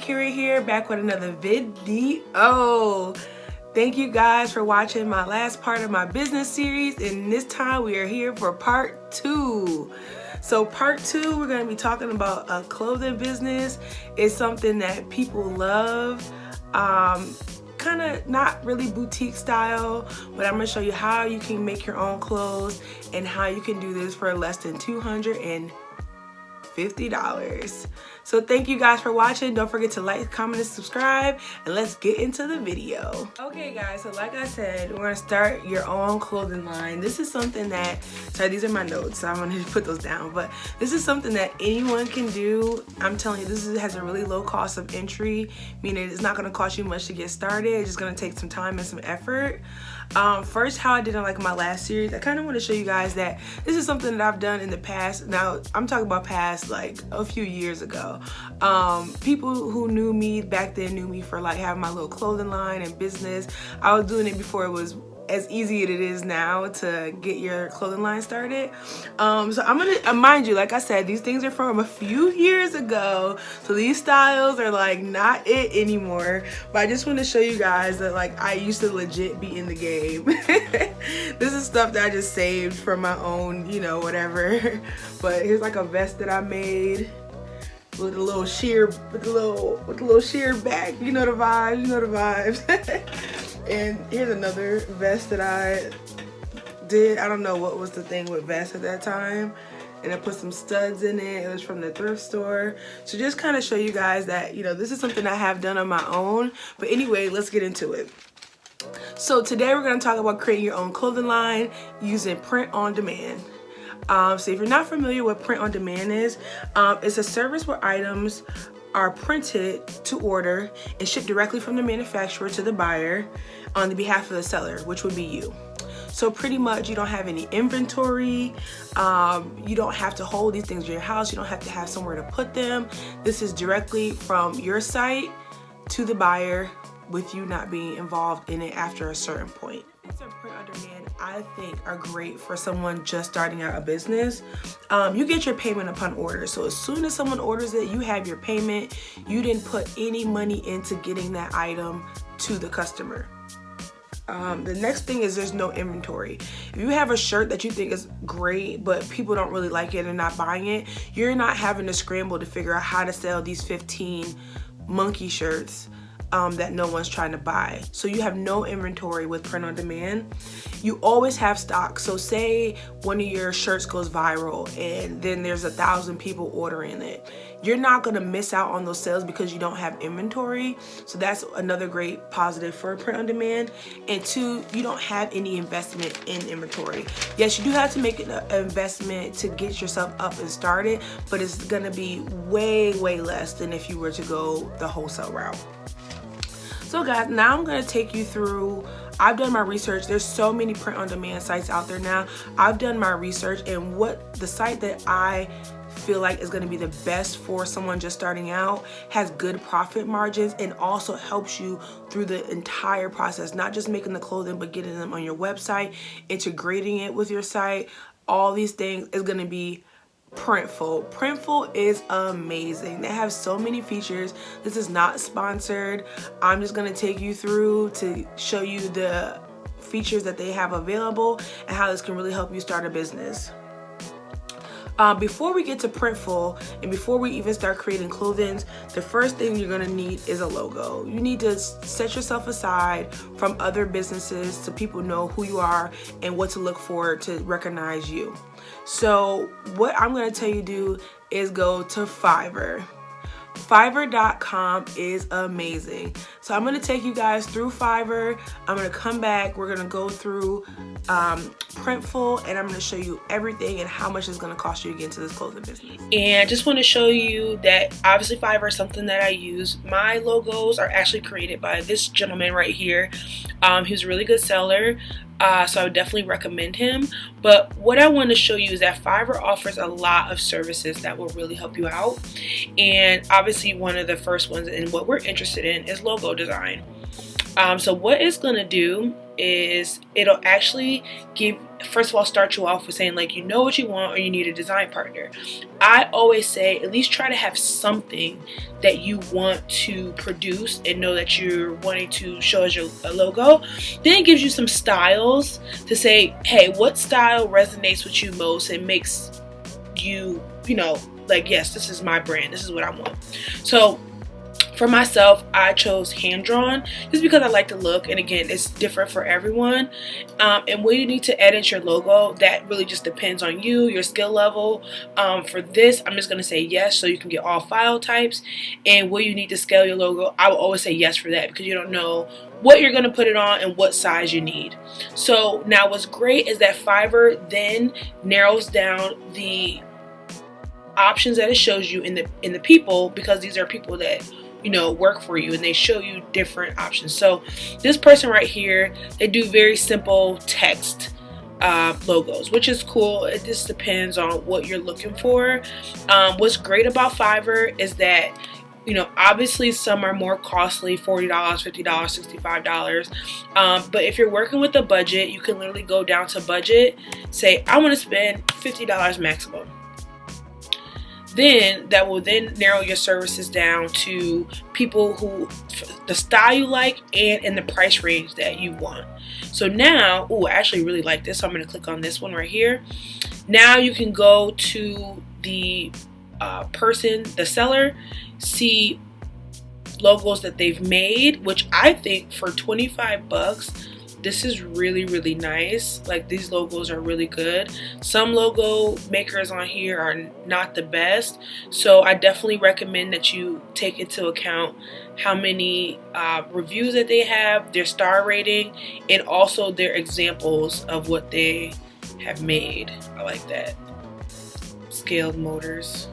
KreativeKera here, back with another video. Thank you guys for watching my last part of my business series, and this time we are here for part 2. So part 2, we're going to be talking about a clothing business. It's something that people love, kind of not really boutique style, but I'm going to show you how you can make your own clothes and how you can do this for less than $250. So thank you guys for watching. Don't forget to like, comment, and subscribe, and let's get into the video. Okay guys, so like I said, we're gonna start your own clothing line. This is something that, sorry, these are my notes, so I'm gonna put those down, but this is something that anyone can do. I'm telling you, has a really low cost of entry, meaning it's not gonna cost you much to get started. It's just gonna take some time and some effort. First, how I did in like my last series, I kind of want to show you guys that this is something that I've done in the past. Now, I'm talking about past like a few years ago. People who knew me back then knew me for like having my little clothing line and business. I was doing it before it was as easy as it is now to get your clothing line started. So I'm gonna, mind you, like I said, these things are from a few years ago, so these styles are like not it anymore, but I just want to show you guys that like I used to legit be in the game. This is stuff that I just saved from my own, you know, whatever. But here's like a vest that I made with a little sheer, with a little sheer back. You know the vibes, you know the vibes. And here's another vest that I did. I don't know what was the thing with vests at that time. And I put some studs in it. It was from the thrift store. So just kind of show you guys that, you know, this is something I have done on my own. But anyway, let's get into it. So today we're going to talk about creating your own clothing line using print on demand. So if you're not familiar with print on demand is, it's a service where items are printed to order and shipped directly from the manufacturer to the buyer on the behalf of the seller, which would be you. So pretty much you don't have any inventory, you don't have to hold these things in your house, you don't have to have somewhere to put them. This is directly from your site to the buyer with you not being involved in it after a certain point. Print on demand, I think, are great for someone just starting out a business. You get your payment upon order. So as soon as someone orders it, you have your payment. You didn't put any money into getting that item to the customer. The next thing is there's no inventory. If you have a shirt that you think is great, but people don't really like it and not buying it, you're not having to scramble to figure out how to sell these 15 monkey shirts that no one's trying to buy. So you have no inventory with print on demand. You always have stock. So say one of your shirts goes viral and then there's 1,000 people ordering it. You're not gonna miss out on those sales because you don't have inventory. So that's another great positive for print on demand. And 2, you don't have any investment in inventory. Yes, you do have to make an investment to get yourself up and started, but it's gonna be way, way less than if you were to go the wholesale route. So guys, now I'm gonna take you through, I've done my research. There's so many print on demand sites out there now. I've done my research, and what the site that I feel like is gonna be the best for someone just starting out has good profit margins and also helps you through the entire process, not just making the clothing, but getting them on your website, integrating it with your site. All these things is gonna be Printful. Printful is amazing. They have so many features. This is not sponsored. I'm just gonna take you through to show you the features that they have available and how this can really help you start a business. Before we get to Printful and before we even start creating clothing, the first thing you're gonna need is a logo. You need to set yourself aside from other businesses so people know who you are and what to look for to recognize you. So what I'm gonna tell you to do is go to Fiverr. Fiverr.com is amazing. So I'm gonna take you guys through Fiverr. I'm gonna come back, we're gonna go through Printful, and I'm gonna show you everything and how much it's gonna cost you to get into this clothing business. And I just wanna show you that obviously Fiverr is something that I use. My logos are actually created by this gentleman right here. He's a really good seller. So I would definitely recommend him. But what I want to show you is that Fiverr offers a lot of services that will really help you out. And obviously one of the first ones and what we're interested in is logo design. So what it's going to do is it'll actually first of all start you off with saying like you know what you want or you need a design partner. I always say at least try to have something that you want to produce and know that you're wanting to show as your logo. Then it gives you some styles to say, hey, what style resonates with you most and makes you, you know, like, yes, this is my brand, this is what I want. So for myself, I chose hand-drawn just because I like the look, and again, it's different for everyone. And when you need to edit your logo, that really just depends on you, your skill level. For this, I'm just going to say yes so you can get all file types. And when you need to scale your logo, I will always say yes for that because you don't know what you're going to put it on and what size you need. So now what's great is that Fiverr then narrows down the options that it shows you in the people, because these are people that, you know, work for you, and they show you different options. So this person right here, they do very simple text logos, which is cool. It just depends on what you're looking for. What's great about Fiverr is that, you know, obviously some are more costly, $40, $50, $65. But if you're working with a budget, you can literally go down to budget, say I want to spend $50 maximum. Then that will then narrow your services down to people who the style you like and in the price range that you want. So now, I actually really like this, so I'm going to click on this one right here. Now you can go to the person, the seller, see logos that they've made, which I think for 25 bucks, this is really, really nice. Like, these logos are really good. Some logo makers on here are not the best, so I definitely recommend that you take into account how many reviews that they have, their star rating, and also their examples of what they have made. I like that. Scaled Motors,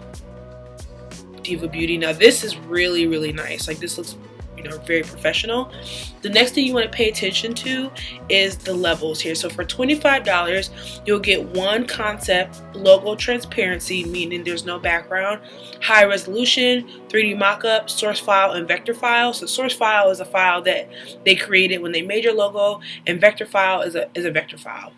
Diva Beauty. Now this is really, really nice. Like, this looks, you know, very professional. The next thing you want to pay attention to is the levels here. So for $25, you'll get one concept, logo transparency, meaning there's no background, high resolution, 3D mockup, source file, and vector file. So source file is a file that they created when they made your logo, and vector file is a vector file.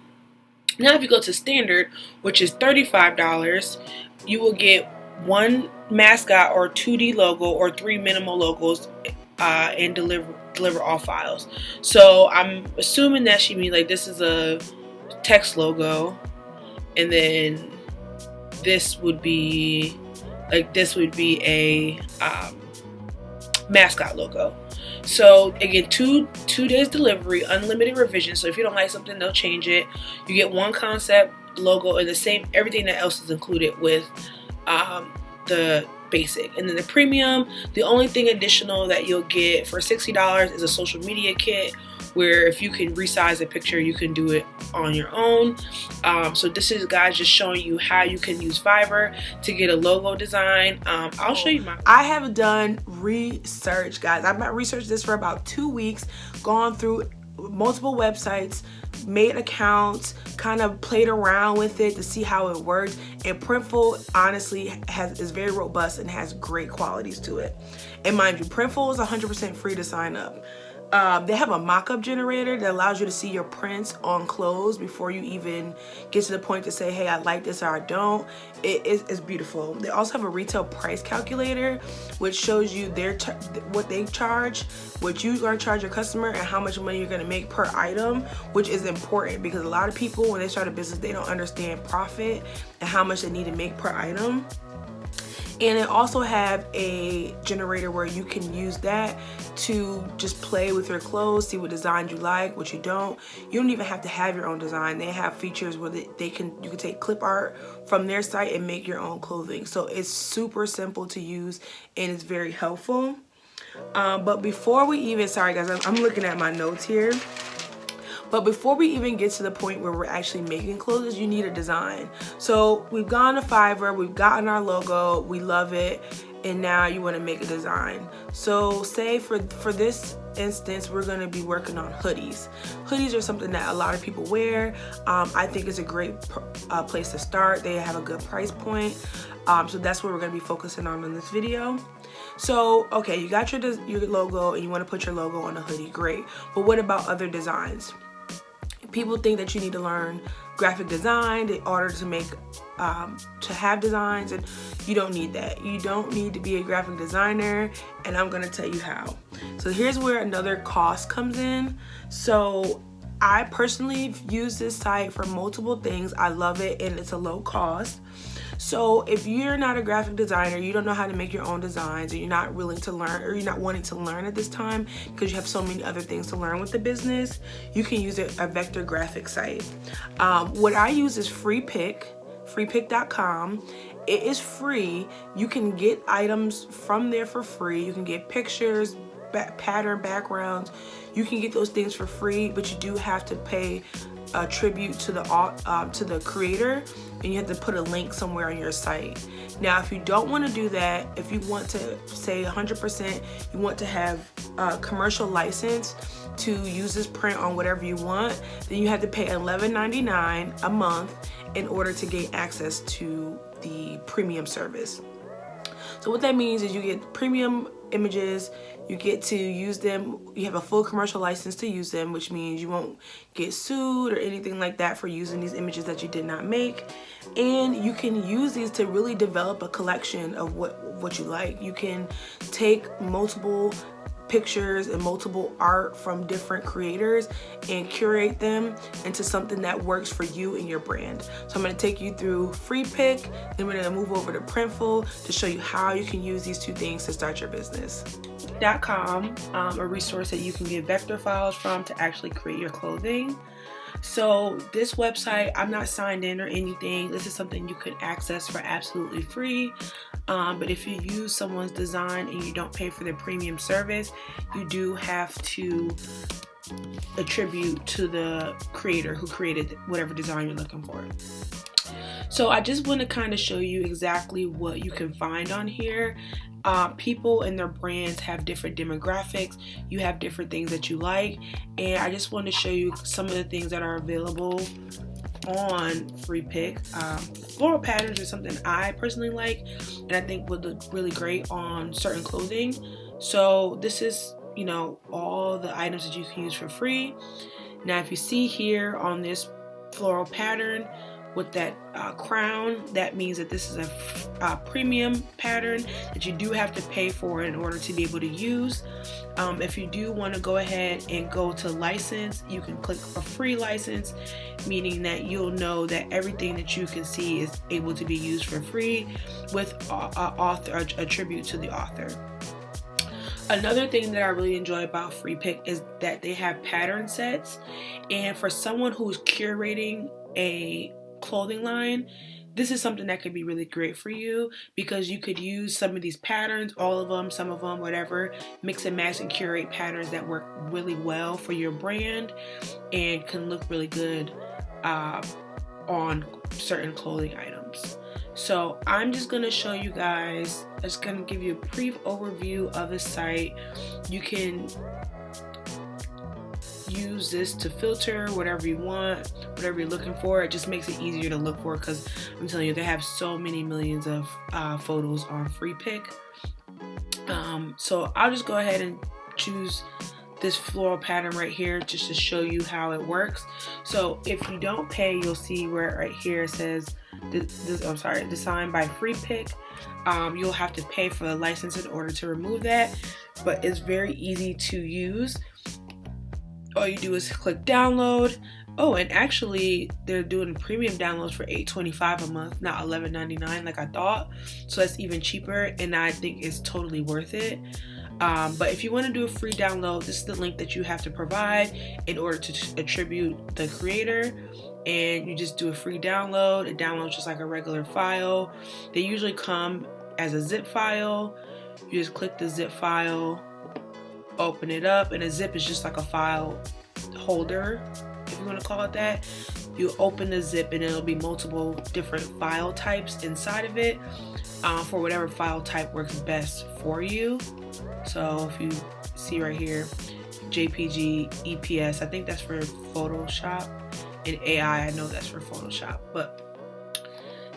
Now if you go to standard, which is $35, you will get one mascot or 2D logo or 3 minimal logos and deliver all files. So I'm assuming that she means like this is a text logo, and then this would be a mascot logo. So again, two days delivery, unlimited revision. So if you don't like something, they'll change it. You get one concept logo and the same, everything that else is included with the basic. And then the premium, the only thing additional that you'll get for $60 is a social media kit, where if you can resize a picture, you can do it on your own. So this is, guys, just showing you how you can use Fiverr to get a logo design. I'll show you I have done research, guys. I've researched this for about 2 weeks, gone through multiple websites, made accounts, kind of played around with it to see how it works. And Printful honestly is very robust and has great qualities to it. And mind you, Printful is 100% free to sign up. They have a mock-up generator that allows you to see your prints on clothes before you even get to the point to say, hey, I like this or I don't. It's beautiful. They also have a retail price calculator, which shows you what they charge, what you're going to charge your customer, and how much money you're going to make per item, which is important because a lot of people, when they start a business, they don't understand profit and how much they need to make per item. And it also have a generator where you can use that to just play with your clothes, see what designs you like, what you don't. You don't even have to have your own design. They have features where you can take clip art from their site and make your own clothing. So it's super simple to use and it's very helpful. But before we even, sorry guys, I'm looking at my notes here. But before we even get to the point where we're actually making clothes, you need a design. So we've gone to Fiverr, we've gotten our logo, we love it, and now you want to make a design. So say for this instance, we're going to be working on hoodies. Hoodies are something that a lot of people wear. I think it's a great place to start. They have a good price point. So that's what we're going to be focusing on in this video. So, okay, you got your logo and you want to put your logo on a hoodie, great. But what about other designs? People think that you need to learn graphic design in order to make to have designs, and you don't need that. You don't need to be a graphic designer, and I'm gonna tell you how. So here's where another cost comes in. So I personally use this site for multiple things. I love it, and it's a low cost. So if you're not a graphic designer, you don't know how to make your own designs, or you're not willing to learn, or you're not wanting to learn at this time because you have so many other things to learn with the business, you can use a vector graphic site. What I use is FreePick, freepick.com. It is free. You can get items from there for free. You can get pictures, pattern backgrounds. You can get those things for free, but you do have to pay a tribute to the creator, and you have to put a link somewhere on your site. Now, if you don't want to do that, if you want to say 100%, you want to have a commercial license to use this print on whatever you want, then you have to pay $11.99 a month in order to gain access to the premium service. So what that means is you get premium images, you get to use them, you have a full commercial license to use them, which means you won't get sued or anything like that for using these images that you did not make. And you can use these to really develop a collection of what you like. You can take multiple pictures and multiple art from different creators and curate them into something that works for you and your brand. So I'm going to take you through FreePick, then we're going to move over to Printful to show you how you can use these two things to start your business. .com, a resource that you can get vector files from to actually create your clothing. So this website, I'm not signed in or anything. This is something you can access for absolutely free. But if you use someone's design and you don't pay for their premium service, you do have to attribute to the creator who created whatever design you're looking for. So I just want to kind of show you exactly what you can find on here. People and their brands have different demographics. You have different things that you like, and I just want to show you some of the things that are available on FreePick. Floral patterns are something I personally like, and I think would look really great on certain clothing. So this is, you know, all the items that you can use for free. Now, if you see here on this floral pattern with that crown, that means that this is a premium pattern that you do have to pay for in order to be able to use. If you do want to go ahead and go to license, you can click a free license, meaning that you'll know that everything that you can see is able to be used for free with a tribute to the author. Another thing that I really enjoy about FreePick is that they have pattern sets, and for someone who's curating a clothing line, this is something that could be really great for you, because you could use some of these patterns, all of them, some of them, whatever, mix and match and curate patterns that work really well for your brand and can look really good on certain clothing items. So I'm just going to show you guys, I'm just going to give you a brief overview of the site. You can use this to filter whatever you want, whatever you're looking for. It just makes it easier to look for, because I'm telling you, they have so many millions of photos on FreePick. So I'll just go ahead and choose this floral pattern right here just to show you how it works. So if you don't pay, you'll see where right here it says designed by FreePick. You'll have to pay for the license in order to remove that, but it's very easy to use. All you do is click download. Oh, and actually they're doing premium downloads for $8.25 a month, not $11.99 like I thought. So that's even cheaper, and I think it's totally worth it. But if you want to do a free download, this is the link that you have to provide in order to attribute the creator. And you just do a free download. It downloads just like a regular file. They usually come as a zip file. You just click the zip file, open it up, and a zip is just like a file holder, if you want to call it that. You open the zip and it'll be multiple different file types inside of it for whatever file type works best for you. So if you see right here, JPG, EPS, I think that's for Photoshop, and AI, I know that's for Photoshop, but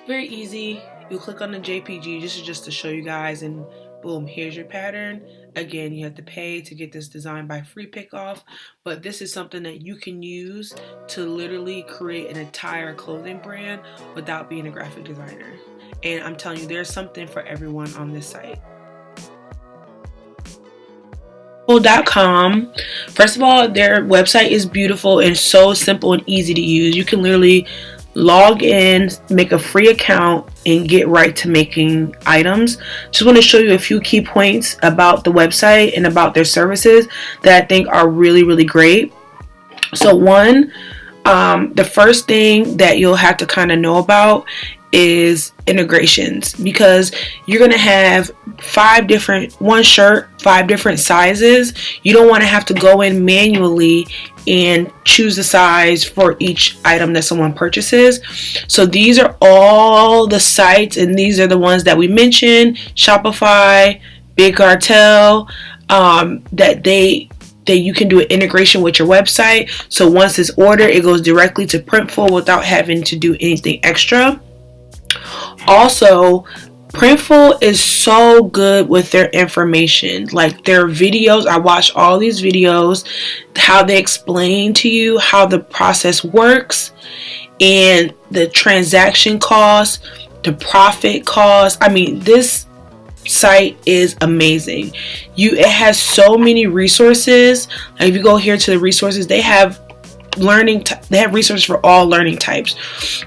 very easy. You click on the JPG. This is just to show you guys, and boom, here's your pattern. Again, you have to pay to get this design by FreePick off, but this is something that you can use to literally create an entire clothing brand without being a graphic designer. And I'm telling you, there's something for everyone on this site. Printful.com. First of all, their website is beautiful and so simple and easy to use. You can literally log in, make a free account, and get right to making items. Just want to show you a few key points about the website and about their services that I think are really, really great. So one, the first thing that you'll have to kind of know about is integrations, because you're going to have 5 different, one shirt, 5 different sizes. You don't want to have to go in manually and choose the size for each item that someone purchases. So these are all the sites, and these are the ones that we mentioned: Shopify, Big Cartel, that you can do an integration with your website. So once it's ordered, it goes directly to Printful without having to do anything extra. Also, Printful is so good with their information, like their videos. I watch all these videos, how they explain to you how the process works and the transaction costs, the profit costs. I mean, this site is amazing. It has so many resources. Like if you go here to the resources, they have they have resources for all learning types.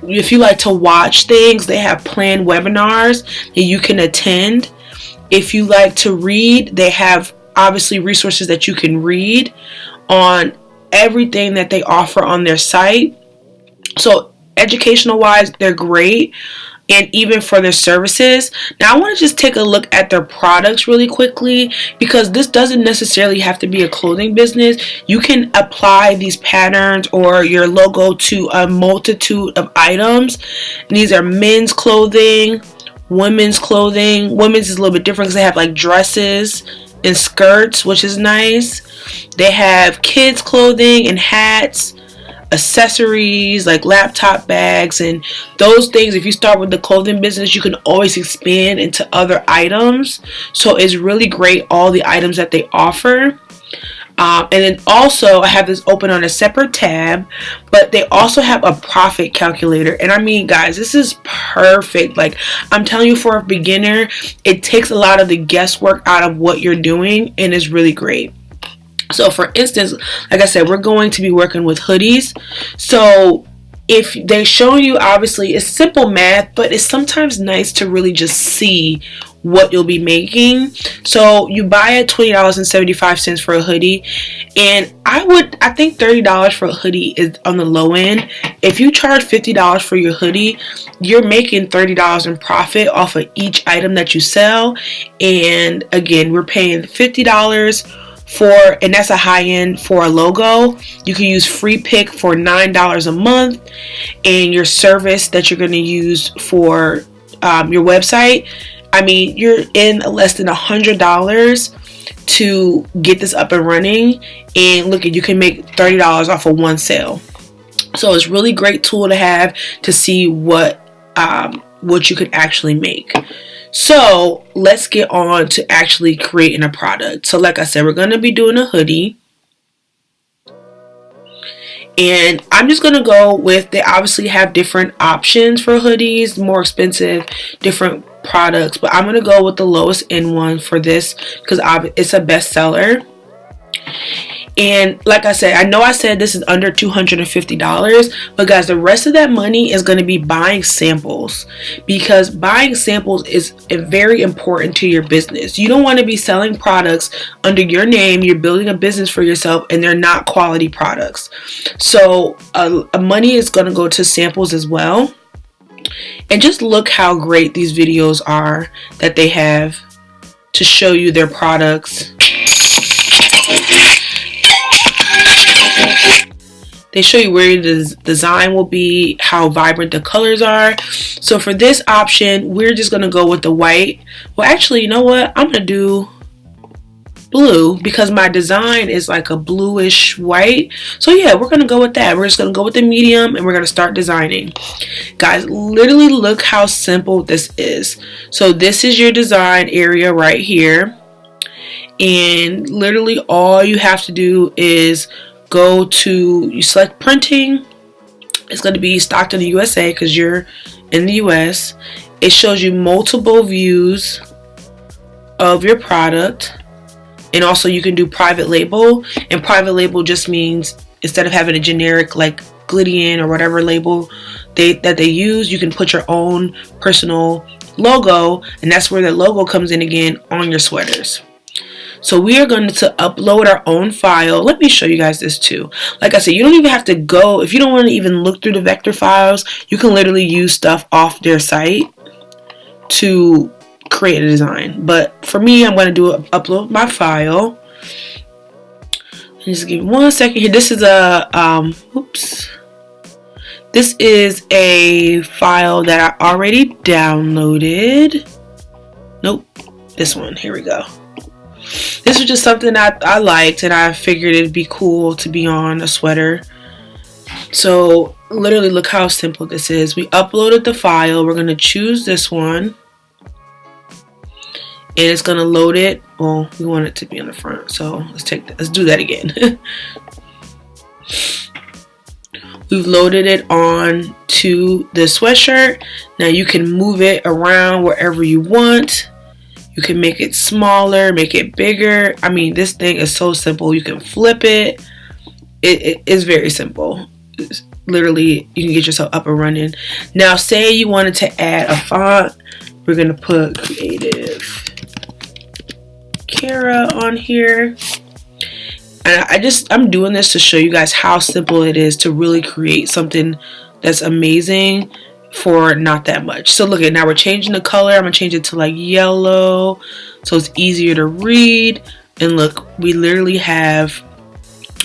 If you like to watch things, they have planned webinars that you can attend. If you like to read, they have obviously resources that you can read on everything that they offer on their site. So educational wise, they're great. And even for their services. Now I want to just take a look at their products really quickly, because this doesn't necessarily have to be a clothing business. You can apply these patterns or your logo to a multitude of items. And these are men's clothing, women's clothing. Women's is a little bit different because they have like dresses and skirts, which is nice. They have kids clothing and hats, accessories like laptop bags, and those things. If you start with the clothing business, you can always expand into other items. So it's really great, all the items that they offer. And then also I have this open on a separate tab, but they also have a profit calculator. And I mean, guys, this is perfect. Like I'm telling you, for a beginner, it takes a lot of the guesswork out of what you're doing, and it's really great. So for instance, like I said, we're going to be working with hoodies. So if they show you, obviously it's simple math, but it's sometimes nice to really just see what you'll be making. So you buy at $20.75 for a hoodie, and I think $30 for a hoodie is on the low end. If you charge $50 for your hoodie, you're making $30 in profit off of each item that you sell. And again, we're paying $50 and that's a high end for a logo. You can use FreePick for $9 a month, and your service that you're going to use for your website, I mean, you're in less than $100 to get this up and running. And look, you can make $30 off of one sale. So it's really great tool to have to see what you could actually make. So let's get on to actually creating a product. So like I said, we're going to be doing a hoodie. And I'm just going to go with, they obviously have different options for hoodies, more expensive, different products. But I'm going to go with the lowest end one for this because it's a bestseller. And like I said, I know I said this is under $250, but guys, the rest of that money is going to be buying samples, because buying samples is very important to your business. You don't want to be selling products under your name. You're building a business for yourself and they're not quality products. So money is going to go to samples as well. And just look how great these videos are that they have to show you their products. They show you where the design will be, how vibrant the colors are. So for this option, we're just going to go with the white. Well, actually, you know what? I'm going to do blue because my design is like a bluish white. So yeah, we're going to go with that. We're just going to go with the medium and we're going to start designing. Guys, literally look how simple this is. So this is your design area right here. And literally all you have to do is you select printing. It's going to be stocked in the USA because you're in the US. It shows you multiple views of your product. And also you can do private label. And private label just means instead of having a generic like Glydian or whatever label that they use, you can put your own personal logo. And that's where the logo comes in again on your sweaters. So we are going to upload our own file. Let me show you guys this too. Like I said, you don't even have to go, if you don't want to even look through the vector files, you can literally use stuff off their site to create a design. But for me, I'm going to upload my file. Just give me 1 second here. This is This is a file that I already downloaded. Nope, this one. Here we go. This was just something I liked, and I figured it'd be cool to be on a sweater. So literally look how simple this is. We uploaded the file. We're going to choose this one. And it's going to load it. Well, we want it to be on the front. So let's do that again. We've loaded it on to the sweatshirt. Now you can move it around wherever you want. You can make it smaller, make it bigger. I mean, this thing is so simple. You can flip it. It is very simple. It's literally, you can get yourself up and running. Now, say you wanted to add a font. We're going to put KreativeKera on here. And I'm doing this to show you guys how simple it is to really create something that's amazing for not that much. So look at, now we're changing the color. I'm gonna change it to like yellow so it's easier to read. And look, we literally have,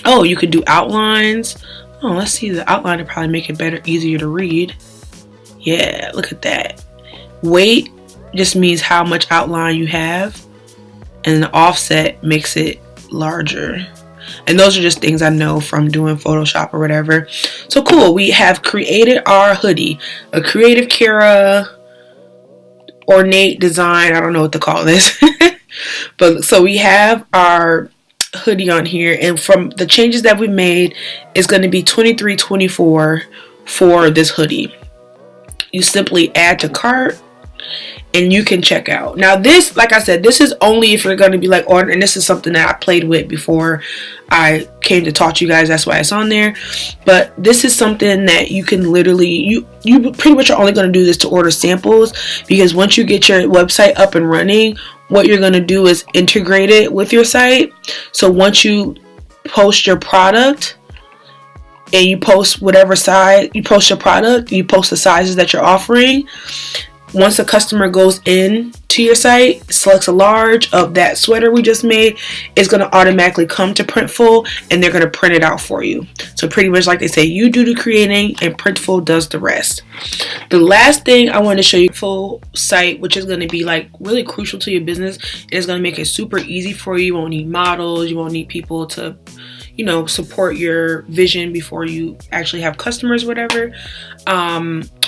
oh, you could do outlines. Oh, let's see, the outline to probably make it better, easier to read. Yeah, look at that. Weight just means how much outline you have, and the offset makes it larger. And those are just things I know from doing Photoshop or whatever. So cool, we have created our hoodie. A KreativeKera ornate design. I don't know what to call this. But so we have our hoodie on here. And from the changes that we made, it's going to be $23.24 for this hoodie. You simply add to cart. And you can check out. Now this, like I said, this is only if you're going to be like ordering. And this is something that I played with before I came to talk to you guys. That's why it's on there. But this is something that you can literally, you pretty much are only going to do this to order samples. Because once you get your website up and running, what you're going to do is integrate it with your site. So once you post your product, and you post whatever size, you post your product, you post the sizes that you're offering. Once a customer goes in to your site, selects a large of that sweater we just made, it's going to automatically come to Printful, and they're going to print it out for you. So pretty much like they say, you do the creating and Printful does the rest. The last thing I want to show you, full site, which is going to be like really crucial to your business. It's going to make it super easy for you. You won't need models. You won't need people to, you know, support your vision before you actually have customers, whatever.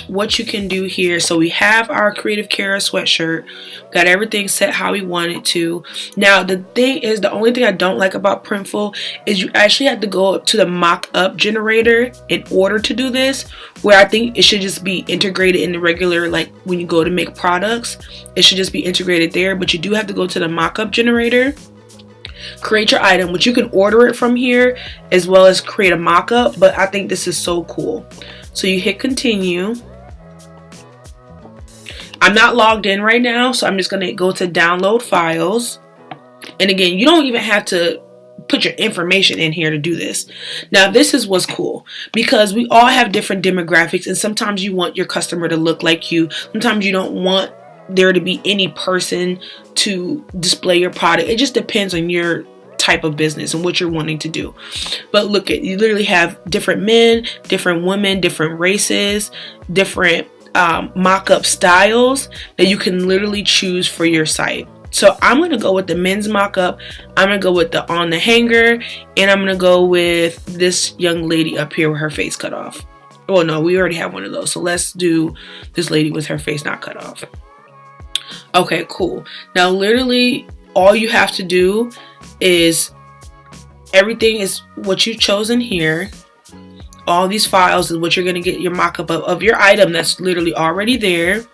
What you can do here, so we have our KreativeKera sweatshirt, got everything set how we want it to. Now the thing is, the only thing I don't like about Printful is you actually have to go up to the mock-up generator in order to do this, where I think it should just be integrated in the regular, like when you go to make products, it should just be integrated there. But you do have to go to the mock-up generator, create your item, which you can order it from here as well as create a mock-up. But I think this is so cool. So you hit continue. I'm not logged in right now, so I'm just going to go to download files. And again, you don't even have to put your information in here to do this. Now this is what's cool, because we all have different demographics, and sometimes you want your customer to look like you. Sometimes you don't want there to be any person to display your product. It just depends on your type of business and what you're wanting to do. But look at, you literally have different men, different women, different races, different mock-up styles that you can literally choose for your site. So I'm going to go with the men's mock-up. I'm going to go with the on the hanger, and I'm going to go with this young lady up here with her face cut off. Oh no, we already have one of those. So let's do this lady with her face not cut off. Okay, cool. Now literally all you have to do is, everything is what you've chosen here. All these files is what you're going to get your mock-up of your item that's literally already there.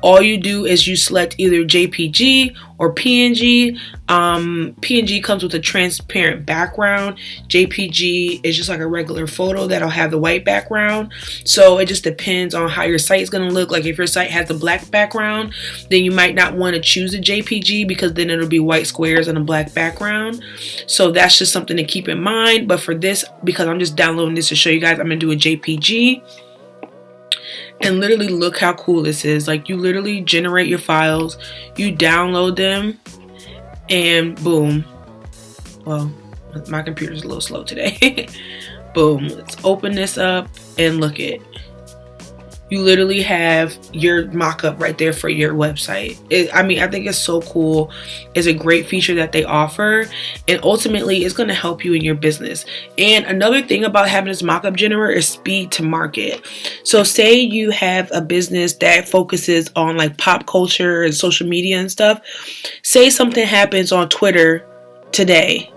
All you do is you select either JPG or PNG. PNG comes with a transparent background. JPG is just like a regular photo that'll have the white background. So it just depends on how your site is going to look. Like if your site has a black background, then you might not want to choose a JPG because then it'll be white squares on a black background. So that's just something to keep in mind. But for this, because I'm just downloading this to show you guys, I'm going to do a JPG. And literally look how cool this is. Like, you literally generate your files, you download them, and boom. Well, my computer's a little slow today. Boom. Let's open this up and look at. You literally have your mock-up right there for your website. I mean, I think it's so cool. It's a great feature that they offer, and ultimately it's going to help you in your business. And another thing about having this mock-up generator is speed to market. So say you have a business that focuses on like pop culture and social media and stuff. Say something happens on Twitter today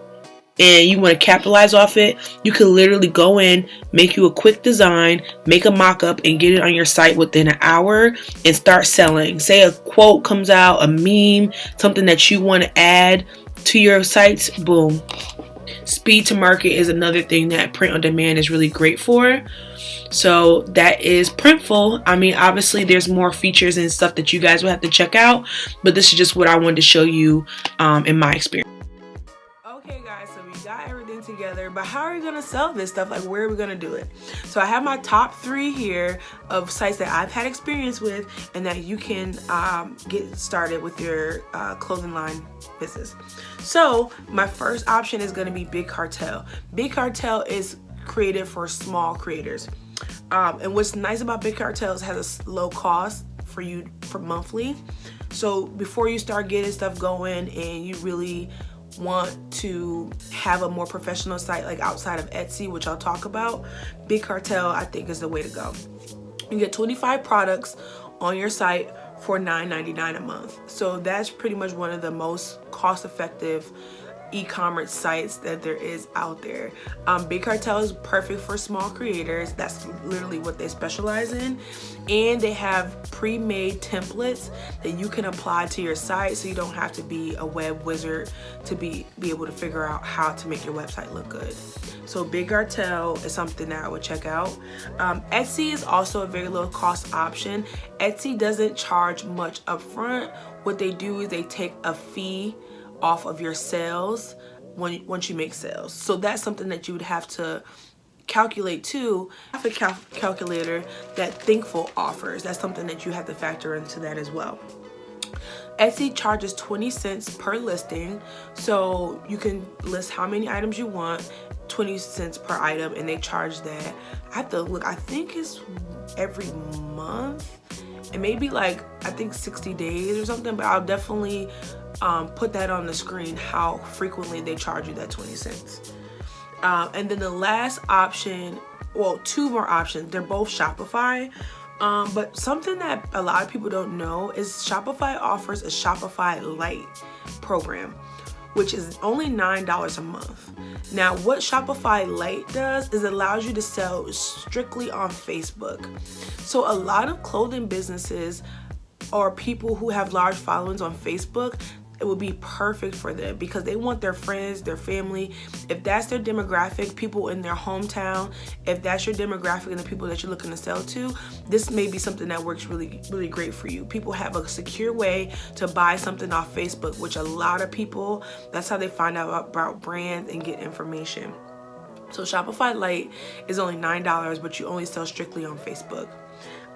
and you want to capitalize off it, you can literally go in, make you a quick design, make a mock-up, and get it on your site within an hour and start selling. Say a quote comes out, a meme, something that you want to add to your sites, boom. Speed to market is another thing that print on demand is really great for. So that is Printful. I mean, obviously there's more features and stuff that you guys will have to check out, but this is just what I wanted to show you in my experience. Okay guys, so we got everything together, but how are we gonna sell this stuff? Like, where are we gonna do it? So I have my top 3 here of sites that I've had experience with and that you can get started with your clothing line business. So my first option is gonna be Big Cartel. Big Cartel is created for small creators. And what's nice about Big Cartel is it has a low cost for you for monthly. So before you start getting stuff going and you really want to have a more professional site like outside of Etsy, which I'll talk about, Big Cartel I think is the way to go. You get 25 products on your site for $9.99 a month. So that's pretty much one of the most cost-effective e-commerce sites that there is out there. Big Cartel is perfect for small creators. That's literally what they specialize in. And they have pre-made templates that you can apply to your site, so you don't have to be a web wizard to be able to figure out how to make your website look good. So Big Cartel is something that I would check out. Etsy is also a very low cost option. Etsy doesn't charge much upfront. What they do is they take a fee off of your sales once you make sales. So that's something that you would have to calculate too. I have a calculator that Printful offers. That's something that you have to factor into that as well. Etsy charges 20 cents per listing, so you can list how many items you want, 20 cents per item, and they charge that. I have to look, I think it's every month. It may be like, I think 60 days or something, but I'll definitely put that on the screen, how frequently they charge you that 20 cents. And then the last option, well, 2 more options, they're both Shopify. But something that a lot of people don't know is Shopify offers a Shopify Lite program, which is only $9 a month. Now, what Shopify Lite does is it allows you to sell strictly on Facebook. So a lot of clothing businesses or people who have large followings on Facebook, it would be perfect for them because they want their friends, their family, if that's their demographic, people in their hometown, if that's your demographic and the people that you're looking to sell to, this may be something that works really, really great for you. People have a secure way to buy something off Facebook, which a lot of people, that's how they find out about brands and get information. So Shopify Lite is only $9, but you only sell strictly on Facebook.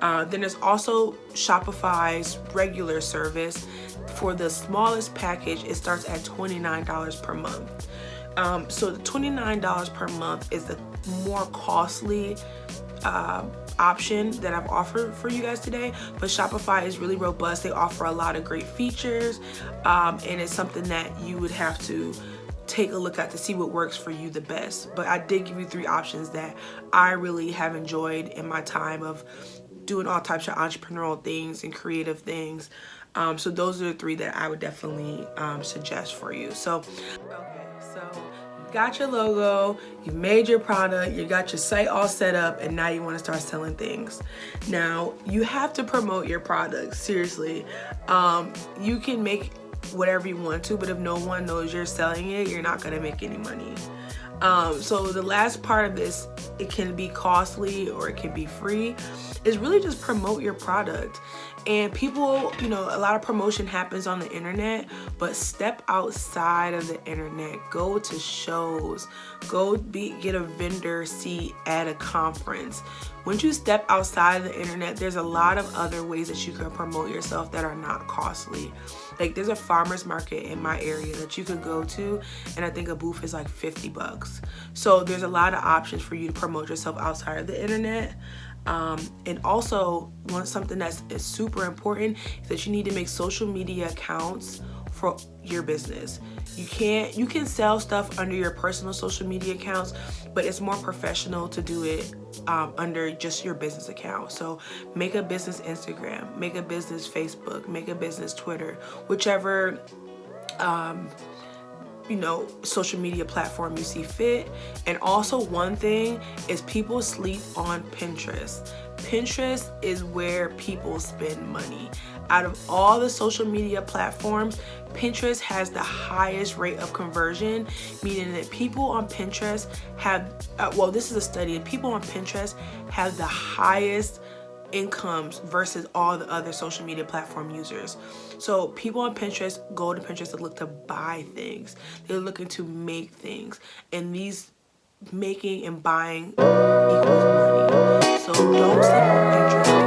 Then there's also Shopify's regular service. For the smallest package, it starts at $29 per month. So the $29 per month is the more costly option that I've offered for you guys today, but Shopify is really robust. They offer a lot of great features, and it's something that you would have to take a look at to see what works for you the best. But I did give you 3 options that I really have enjoyed in my time of doing all types of entrepreneurial things and creative things. So those are the 3 that I would definitely suggest for you. So, okay, so you got your logo, you made your product, you got your site all set up, and now you want to start selling things. Now, you have to promote your product, seriously. You can make whatever you want to, but if no one knows you're selling it, you're not going to make any money. So the last part of this, it can be costly or it can be free, is really just promote your product. And people, you know, a lot of promotion happens on the internet, but step outside of the internet. Go to shows, get a vendor seat at a conference. Once you step outside of the internet, there's a lot of other ways that you can promote yourself that are not costly. Like, there's a farmer's market in my area that you could go to, and I think a booth is like $50. So there's a lot of options for you to promote yourself outside of the internet. And also, something that's super important is that you need to make social media accounts for your business. You can sell stuff under your personal social media accounts, but it's more professional to do it under just your business account. So make a business Instagram, make a business Facebook, make a business Twitter, whichever you know, social media platform you see fit. And also, one thing is, people sleep on Pinterest. Pinterest is where people spend money. Out of all the social media platforms, Pinterest has the highest rate of conversion, meaning that people on Pinterest have, well, this is a study, and people on Pinterest have the highest incomes versus all the other social media platform users. So people on Pinterest go to Pinterest to look to buy things. They're looking to make things, and these making and buying equals money. So don't sleep on Pinterest.